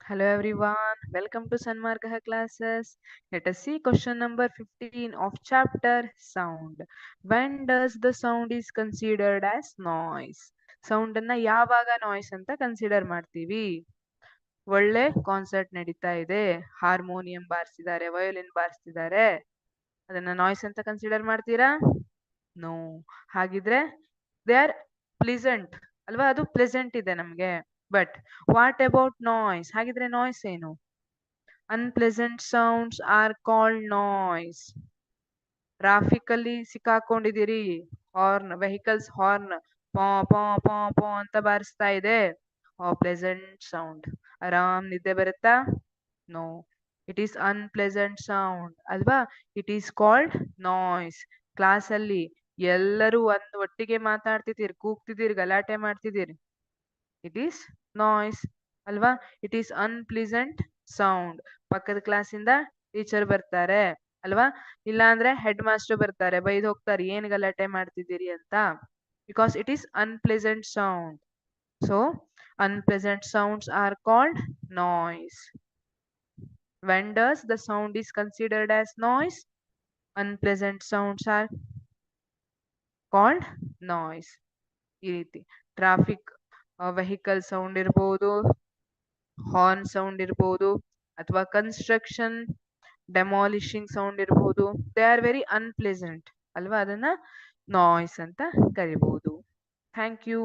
Hello everyone, welcome to Sanmargaha classes. Let us see question number 15 of chapter sound. When does the sound is considered as noise? Sound ಅನ್ನ ಯಾವಾಗ noise ಅಂತ consider ಮಾಡ್ತೀವಿ? ಒಳ್ಳೆ concert ನಡೀತಾ ಇದೆ, harmonium ಬಾರಿಸಿದ್ದಾರೆ, violin ಬಾರಿಸ್ತಿದ್ದಾರೆ, ಅದನ್ನ noise ಅಂತ consider ಮಾಡ್ತೀರಾ? ನೋ. ಹಾಗಿದ್ರೆ ದೇ ಆರ್ ಪ್ಲಿಸೆಂಟ್ ಅಲ್ವಾ? ಅದು ಪ್ಲೆಸೆಂಟ್ ಇದೆ ನಮ್ಗೆ. But what about noise? ಹಾಗಿದ್ರೆ ನಾಯ್ಸ್ ಏನು? Unpleasant sounds are called noise. Traffic ಅಲ್ಲಿ ಸಿಕ್ಕಾಕೊಂಡಿದ್ದೀರಿ, ಹಾರ್ನ್, ವೆಹಿಕಲ್ಸ್ ಹಾರ್ನ್ ಪಾ ಪಾ ಪಾ ಪಾ ಅಂತ ಬಾರಿಸ್ತಾ ಇದೆ, ಪ್ಲೆಸೆಂಟ್ ಸೌಂಡ್. ಆರಾಮ್ ನಿದ್ದೆ ಬರುತ್ತಾ? No, it is unpleasant sound ಅಲ್ವಾ? It is called noise. Class ಅಲ್ಲಿ ಎಲ್ಲರೂ ಒಟ್ಟಿಗೆ ಮಾತಾಡ್ತಿದ್ದೀರಿ, ಕೂಗ್ತಿದ್ದೀರಿ, ಗಲಾಟೆ ಮಾಡ್ತಿದ್ದೀರಿ, ಇಟ್ ಈಸ್ ನಾಯ್ಸ್ ಅಲ್ವಾ? It is unpleasant sound. ಪಕ್ಕದ ಕ್ಲಾಸಿಂದ ಟೀಚರ್ ಬರ್ತಾರೆ ಅಲ್ವಾ, ಇಲ್ಲ ಅಂದ್ರೆ ಹೆಡ್ ಮಾಸ್ಟರ್ ಬರ್ತಾರೆ, ಬೈದು ಹೋಗ್ತಾರೆ, ಏನ್ ಗಲಾಟೆ ಮಾಡ್ತಿದ್ದೀರಿ ಅಂತ. Because it is unpleasant sound. So unpleasant sounds are called noise. When does the sound is considered as noise? Unpleasant sounds are called noise. ಈ ರೀತಿ ಟ್ರಾಫಿಕ್ ವೆಹಿಕಲ್ ಸೌಂಡ್ ಇರ್ಬೋದು, ಹಾರ್ನ್ ಸೌಂಡ್ ಇರ್ಬೋದು, ಅಥವಾ ಕನ್ಸ್ಟ್ರಕ್ಷನ್ ಡೆಮಾಲಿಶಿಂಗ್ ಸೌಂಡ್ ಇರ್ಬೋದು. They are very unpleasant ಅಲ್ವಾ? ಅದನ್ನ noise ಅಂತ ಕರಿಬಹುದು. Thank you.